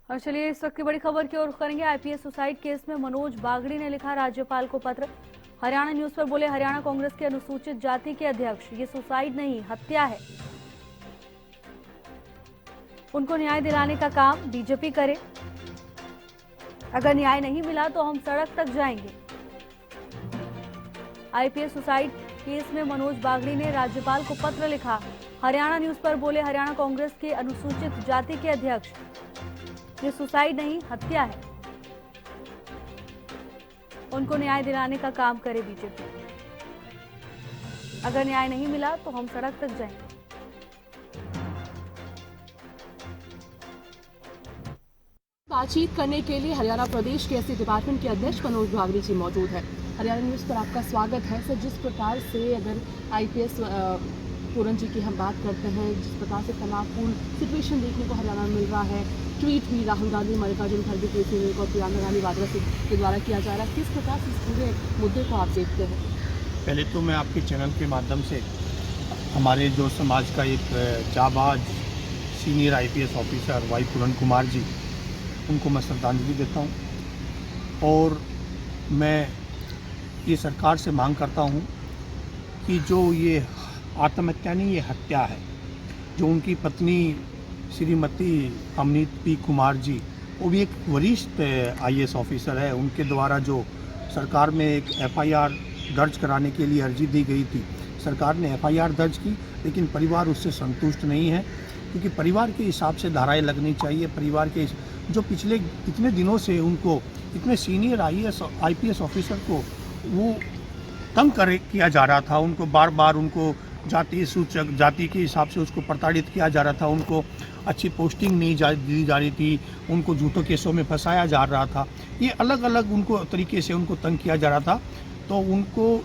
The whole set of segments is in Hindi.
और चलिए इस वक्त की बड़ी खबर की ओर रुख करेंगे। आईपीएस सुसाइड केस में मनोज बागड़ी ने लिखा राज्यपाल को पत्र। हरियाणा न्यूज पर बोले हरियाणा कांग्रेस के अनुसूचित जाति के अध्यक्ष, ये सुसाइड नहीं हत्या है। उनको न्याय दिलाने का काम बीजेपी करे। अगर न्याय नहीं मिला तो हम सड़क तक जाएंगे। आईपीएस सुसाइड केस में मनोज बागड़ी ने राज्यपाल को पत्र लिखा। हरियाणा न्यूज पर बोले हरियाणा कांग्रेस के अनुसूचित जाति के अध्यक्ष, ये सुसाइड नहीं हत्या है। उनको न्याय दिलाने का काम करे बीजेपी। अगर न्याय नहीं मिला तो हम सड़क तक जाएंगे। बातचीत करने के लिए हरियाणा प्रदेश के एससी डिपार्टमेंट के अध्यक्ष मनोज बागड़ी जी मौजूद है। हरियाणा न्यूज पर आपका स्वागत है। सर, जिस प्रकार से अगर आईपीएस पूरन जी की हम बात करते हैं, जिस प्रकार से तनावपूर्ण सिचुएशन देखने को हरियाणा में मिल रहा है, ट्वीट भी राहुल गांधी, मल्लिकार्जुन खड़गे के और प्रियंका गांधी वाड्रा के द्वारा किया जा रहा है, किस प्रकार से इस पूरे मुद्दे को आप देखते हैं? पहले तो मैं आपके चैनल के माध्यम से हमारे जो समाज का एक जाबाज सीनियर आईपीएस ऑफिसर वाई पूरन कुमार जी, उनको मैं श्रद्धांजलि देता हूँ। और मैं ये सरकार से मांग करता हूँ कि जो ये आत्महत्या नहीं, ये हत्या है। जो उनकी पत्नी श्रीमती अमनीत पी कुमार जी, वो भी एक वरिष्ठ आईएएस ऑफिसर है, उनके द्वारा जो सरकार में एक एफआईआर दर्ज कराने के लिए अर्जी दी गई थी, सरकार ने एफआईआर दर्ज की, लेकिन परिवार उससे संतुष्ट नहीं है, क्योंकि परिवार के हिसाब से धाराएं लगनी चाहिए। परिवार के जो पिछले इतने दिनों से उनको, इतने सीनियर आईपीएस ऑफिसर को वो तंग किया जा रहा था, उनको बार बार उनको जाति सूचक जाति के हिसाब से उसको प्रताड़ित किया जा रहा था, उनको अच्छी पोस्टिंग नहीं दी जा रही थी, उनको झूठों केसों में फंसाया जा रहा था। ये अलग अलग उनको तरीके से उनको तंग किया जा रहा था। तो उनको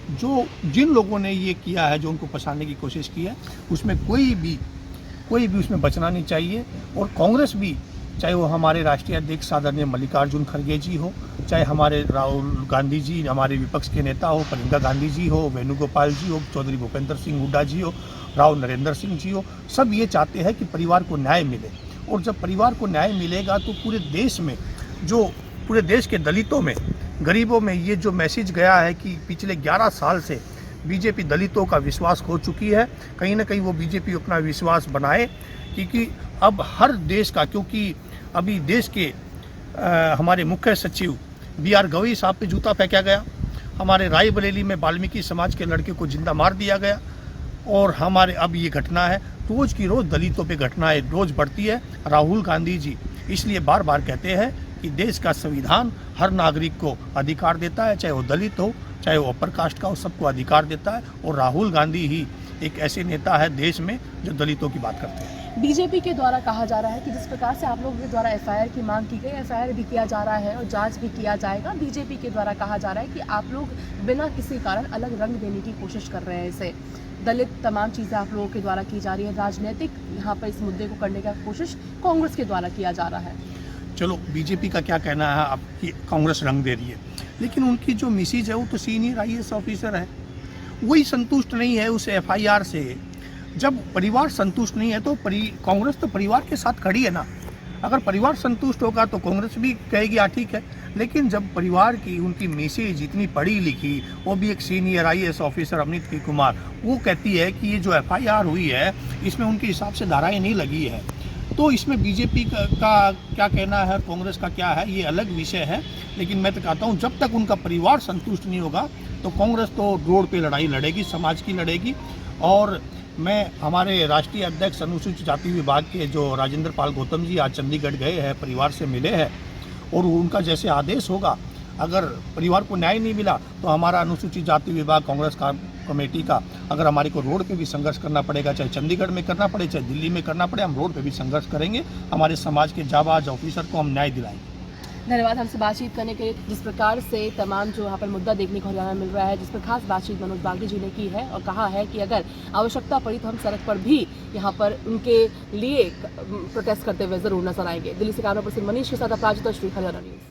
जिन लोगों ने ये किया है, जो उनको फंसाने की कोशिश की है, उसमें कोई भी उसमें बचना नहीं चाहिए। और कांग्रेस भी, चाहे वो हमारे राष्ट्रीय अध्यक्ष आदरणीय मल्लिकार्जुन खड़गे जी हो, चाहे हमारे राहुल गांधी जी, हमारे विपक्ष के नेता हो, प्रियंका गांधी जी हो, वेणुगोपाल जी हो, चौधरी भूपेंद्र सिंह हुड्डा जी हो, राव नरेंद्र सिंह जी हो, सब ये चाहते हैं कि परिवार को न्याय मिले। और जब परिवार को न्याय मिलेगा तो पूरे देश में, जो पूरे देश के दलितों में, गरीबों में ये जो मैसेज गया है कि पिछले 11 साल से बीजेपी दलितों का विश्वास खो चुकी है, कहीं ना कहीं वो बीजेपी अपना विश्वास बनाए। क्योंकि अब हर देश का, क्योंकि अभी देश के हमारे मुख्य सचिव BR गवई साहब पे जूता फेंका गया, हमारे रायबरेली में वाल्मीकि समाज के लड़के को जिंदा मार दिया गया, और हमारे अब ये घटना है, रोज़ की रोज़ दलितों पे घटनाएं रोज़ बढ़ती है। राहुल गांधी जी इसलिए बार बार कहते हैं कि देश का संविधान हर नागरिक को अधिकार देता है, चाहे वो दलित हो, चाहे वो अपर कास्ट का हो, सबको अधिकार देता है। और राहुल गांधी ही एक ऐसे नेता है देश में जो दलितों की बात करते हैं। बीजेपी के द्वारा कहा जा रहा है कि जिस प्रकार से आप लोगों के द्वारा एफआईआर की मांग की गई, एफआईआर भी किया जा रहा है और जांच भी किया जाएगा। बीजेपी के द्वारा कहा जा रहा है कि आप लोग बिना किसी कारण अलग रंग देने की कोशिश कर रहे हैं। इसे दलित तमाम चीज़ें आप लोगों के द्वारा की जा रही है, राजनीतिक यहाँ पर इस मुद्दे को करने का कोशिश कांग्रेस के द्वारा किया जा रहा है। चलो, बीजेपी का क्या कहना है, अब कि कांग्रेस रंग दे रही है, लेकिन उनकी जो मिसेज है वो तो सीनियर आईएएस ऑफिसर है, वही संतुष्ट नहीं है उस एफआईआर से। जब परिवार संतुष्ट नहीं है तो कांग्रेस तो परिवार के साथ खड़ी है ना। अगर परिवार संतुष्ट होगा तो कांग्रेस भी कहेगी हाँ ठीक है, लेकिन जब परिवार की, उनकी मिसेज इतनी पढ़ी लिखी, वो भी एक senior IAS officer Amneet P Kumar, वो कहती है कि ये जो एफआईआर हुई है इसमें उनके हिसाब से धाराएं नहीं लगी है, तो इसमें बीजेपी का क्या कहना है, कांग्रेस का क्या है, ये अलग विषय है। लेकिन मैं तो कहता हूँ जब तक उनका परिवार संतुष्ट नहीं होगा तो कांग्रेस तो रोड पे लड़ाई लड़ेगी, समाज की लड़ेगी। और मैं हमारे राष्ट्रीय अध्यक्ष अनुसूचित जाति विभाग के जो राजेंद्र पाल गौतम जी आज चंडीगढ़ गए हैं, परिवार से मिले हैं, और उनका जैसे आदेश होगा, अगर परिवार को न्याय नहीं मिला तो हमारा अनुसूचित जाति विभाग कांग्रेस का कमेटी का, अगर हमारे को रोड पे भी संघर्ष करना पड़ेगा, चाहे चंडीगढ़ में करना पड़े, चाहे दिल्ली में करना पड़े, हम रोड पे भी संघर्ष करेंगे। हमारे समाज के जाबाज ऑफिसर को हम न्याय दिलाएंगे। धन्यवाद हमसे बातचीत करने के लिए। जिस प्रकार से तमाम जो यहाँ पर मुद्दा देखने को हरियाणा मिल रहा है, जिस पर खास बातचीत मनोज बागड़ी जी ने की है और कहा है कि अगर आवश्यकता पड़ी तो हम सड़क पर भी यहाँ पर उनके लिए प्रोटेस्ट करते हुए जरूर नजर आएंगे। दिल्ली से कैमरा पर्सन मनीष के साथ अपराजिता श्री, हरियाणा न्यूज।